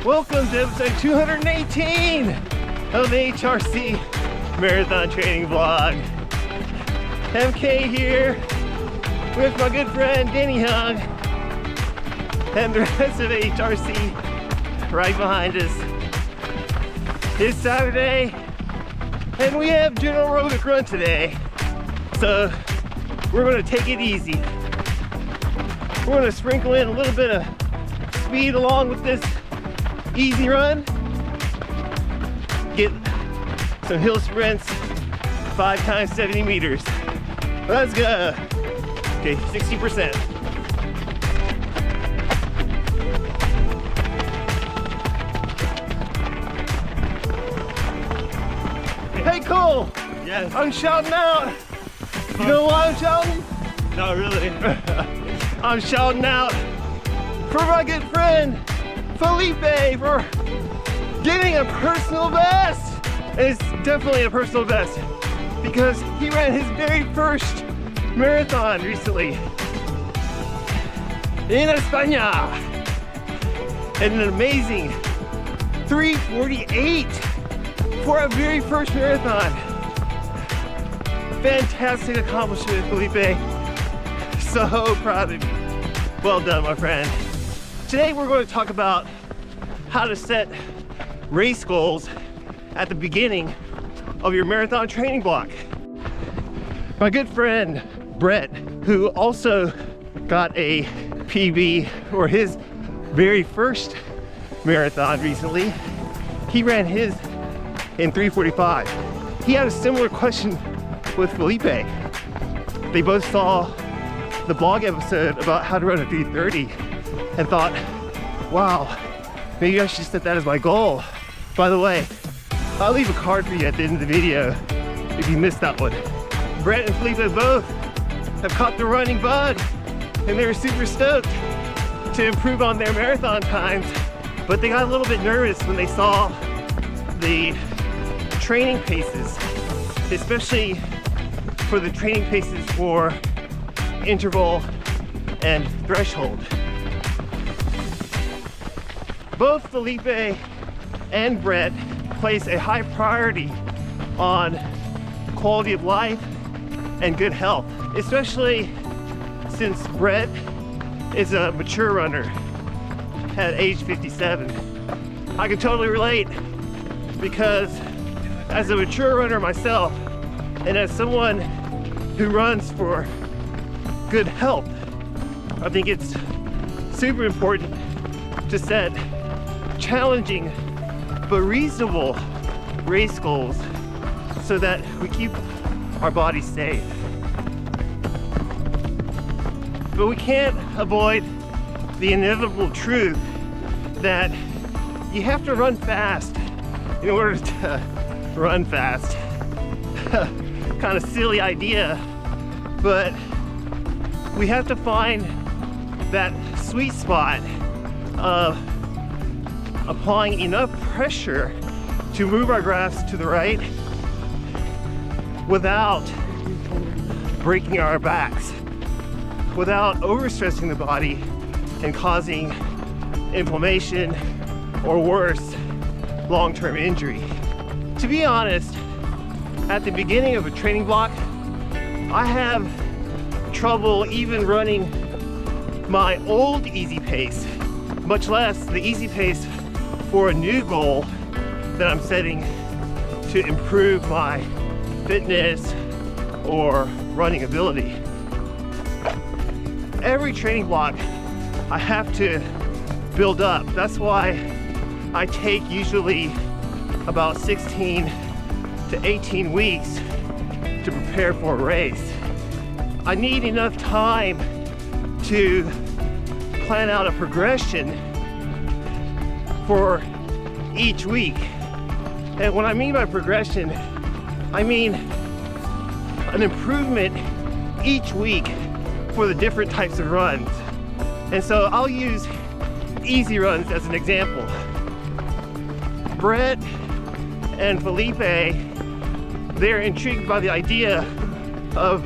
Welcome to episode 218 of the AHRC Marathon Training Vlog. MK here with my good friend Denny and the rest of AHRC right behind us. It's Saturday and we have general aerobic run today, so we're going to take it easy. We're going to sprinkle in a little bit of speed along with this easy run. Get some hill sprints, 5 times 70 meters. Let's go. Okay, 60%. Hey Cole! Yes. I'm shouting out. You know why I'm shouting? Not really. I'm shouting out for my good friend Felipe for getting a personal best. And it's definitely a personal best because he ran his very first marathon recently in España at an amazing 3:48 for our very first marathon. Fantastic accomplishment, Felipe. So proud of you. Well done, my friend. Today we're going to talk about how to set race goals at the beginning of your marathon training block. My good friend Brett, who also got a PB for his very first marathon recently, he ran his in 3:45. He had a similar question with Felipe. They both saw the blog episode about how to run a 3:30 and thought, wow, maybe I should set that as my goal. By the way, I'll leave a card for you at the end of the video if you missed that one. Brett and Felipe both have caught the running bug and they're super stoked to improve on their marathon times, but they got a little bit nervous when they saw the training paces, especially for the training paces for interval and threshold. Both Felipe and Brett place a high priority on quality of life and good health, especially since Brett is a mature runner at age 57. I can totally relate because as a mature runner myself and as someone who runs for good health, I think it's super important to set challenging but reasonable race goals so that we keep our bodies safe. But we can't avoid the inevitable truth that you have to run fast in order to run fast. Kind of silly idea, but we have to find that sweet spot of applying enough pressure to move our grasp to the right without breaking our backs, without overstressing the body and causing inflammation or worse, long-term injury. To be honest, at the beginning of a training block, I have trouble even running my old easy pace, much less the easy pace for a new goal that I'm setting to improve my fitness or running ability. Every training block I have to build up. That's why I take usually about 16 to 18 weeks to prepare for a race. I need enough time to plan out a progression for each week. And what I mean by progression, I mean an improvement each week for the different types of runs. And so I'll use easy runs as an example. Brett and Felipe, they're intrigued by the idea of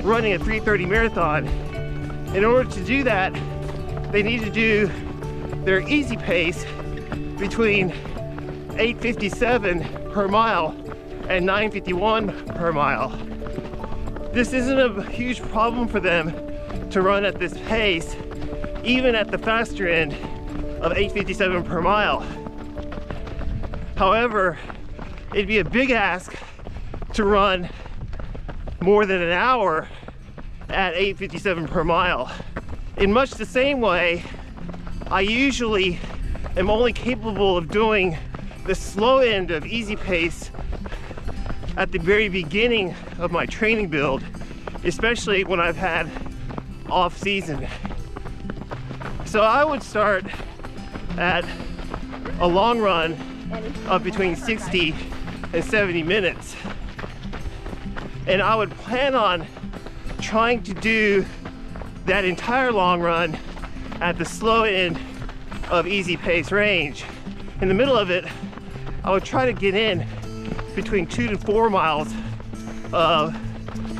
running a 3:30 marathon. In order to do that, they need to do their easy pace between 8:57 per mile and 9:51 per mile. This isn't a huge problem for them to run at this pace, even at the faster end of 8:57 per mile. However, it'd be a big ask to run more than an hour at 8:57 per mile. In much the same way, I usually am only capable of doing the slow end of easy pace at the very beginning of my training build, especially when I've had off season. So I would start at a long run of between 60 and 70 minutes. And I would plan on trying to do that entire long run at the slow end of easy pace range. In the middle of it, I would try to get in between 2 to 4 miles of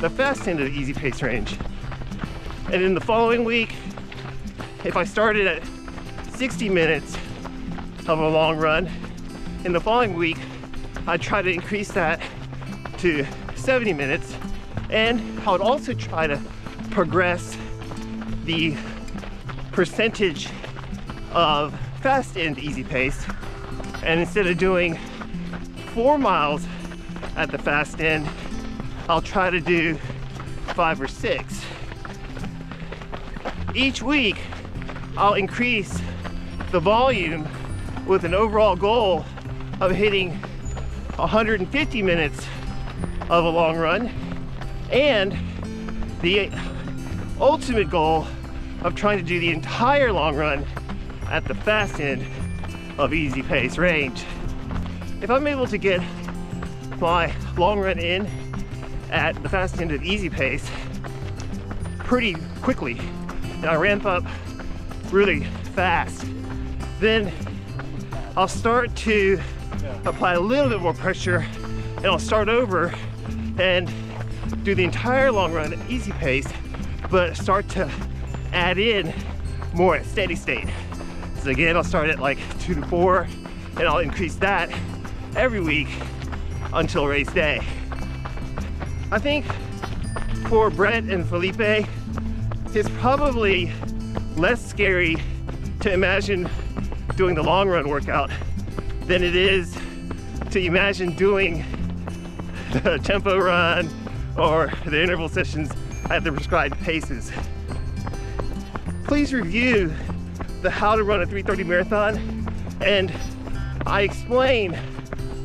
the fast end of the easy pace range. And in the following week, if I started at 60 minutes of a long run, in the following week, I'd try to increase that to 70 minutes. And I would also try to progress the percentage of fast end easy pace. And instead of doing 4 miles at the fast end, I'll try to do 5 or 6. Each week, I'll increase the volume with an overall goal of hitting 150 minutes of a long run, and the ultimate goal of trying to do the entire long run at the fast end of easy pace range. If I'm able to get my long run in at the fast end of easy pace pretty quickly, and I ramp up really fast, then I'll start to apply a little bit more pressure, and I'll start over and do the entire long run at easy pace, but start to add in more at steady state. So again, I'll start at like 2 to 4, and I'll increase that every week until race day. I think for Brett and Felipe, it's probably less scary to imagine doing the long run workout than it is to imagine doing the tempo run or the interval sessions at the prescribed paces. Please review the How to Run a 3:30 Marathon, and I explain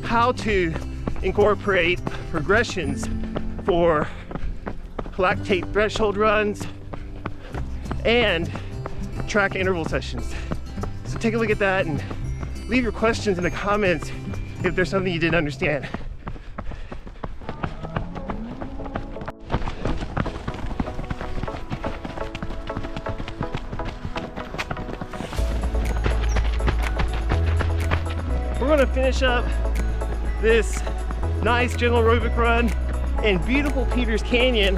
how to incorporate progressions for lactate threshold runs and track interval sessions. So take a look at that and leave your questions in the comments if there's something you didn't understand. We're going to finish up this nice gentle aerobic run in beautiful Peters Canyon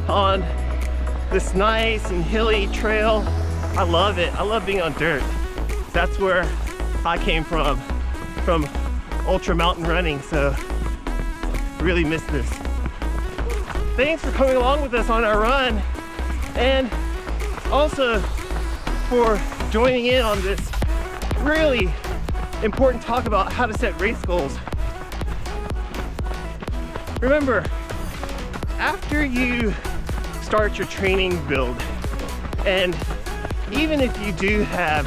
on this nice and hilly trail. I love it. I love being on dirt. That's where I came from ultra mountain running, so really miss this. Thanks for coming along with us on our run, and also for joining in on this really important talk about how to set race goals. Remember, after you start your training build, and even if you do have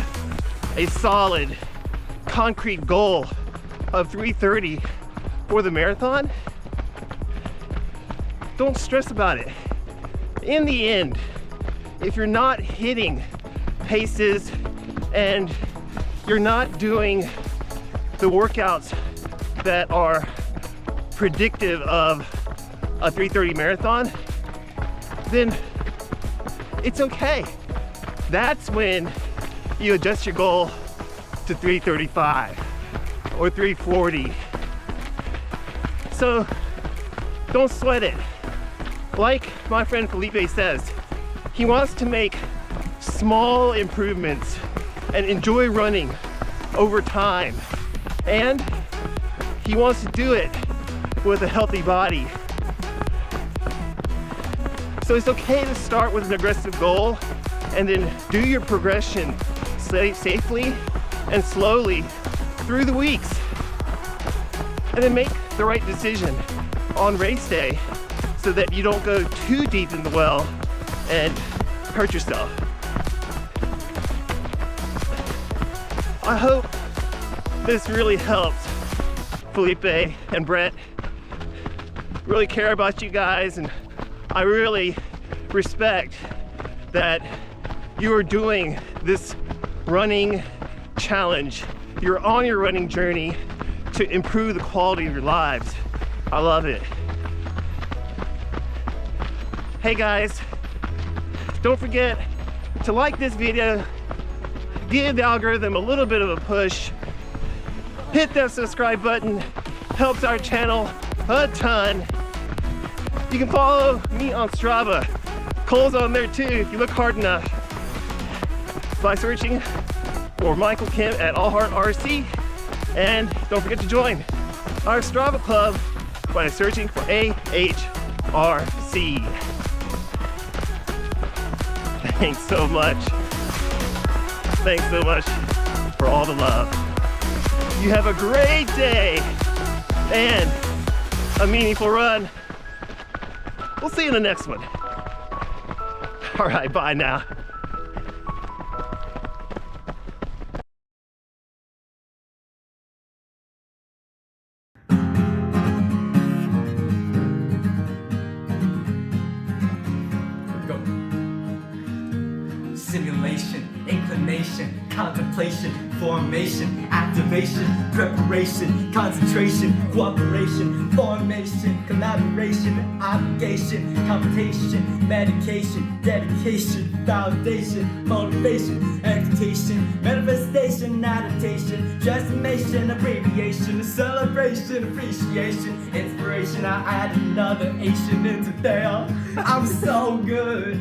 a solid concrete goal of 3:30 for the marathon, don't stress about it. In the end, if you're not hitting paces and you're not doing the workouts that are predictive of a 3:30 marathon, then it's okay. That's when you adjust your goal to 3:35 or 3:40. So don't sweat it. Like my friend Felipe says, he wants to make small improvements and enjoy running over time. And he wants to do it with a healthy body. So it's okay to start with an aggressive goal and then do your progression safely and slowly through the weeks. And then make the right decision on race day so that you don't go too deep in the well and hurt yourself. I hope this really helped Felipe and Brett. Really care about you guys, and I really respect that you are doing this running challenge. You're on your running journey to improve the quality of your lives. I love it. Hey guys, don't forget to like this video, give the algorithm a little bit of a push, hit that subscribe button, helps our channel a ton. You can follow me on Strava. Cole's on there too if you look hard enough by searching for Michael Kim at AHRC. And don't forget to join our Strava club by searching for AHRC. Thanks so much. Thanks so much for all the love. You have a great day and a meaningful run. We'll see you in the next one. All right, bye now. Simulation, inclination, contemplation, formation, activation, preparation, concentration, cooperation, formation, collaboration, obligation, computation, medication, dedication, validation, motivation, excitation, manifestation, adaptation, transformation, abbreviation, celebration, appreciation, inspiration. I add another Asian into there. I'm so good.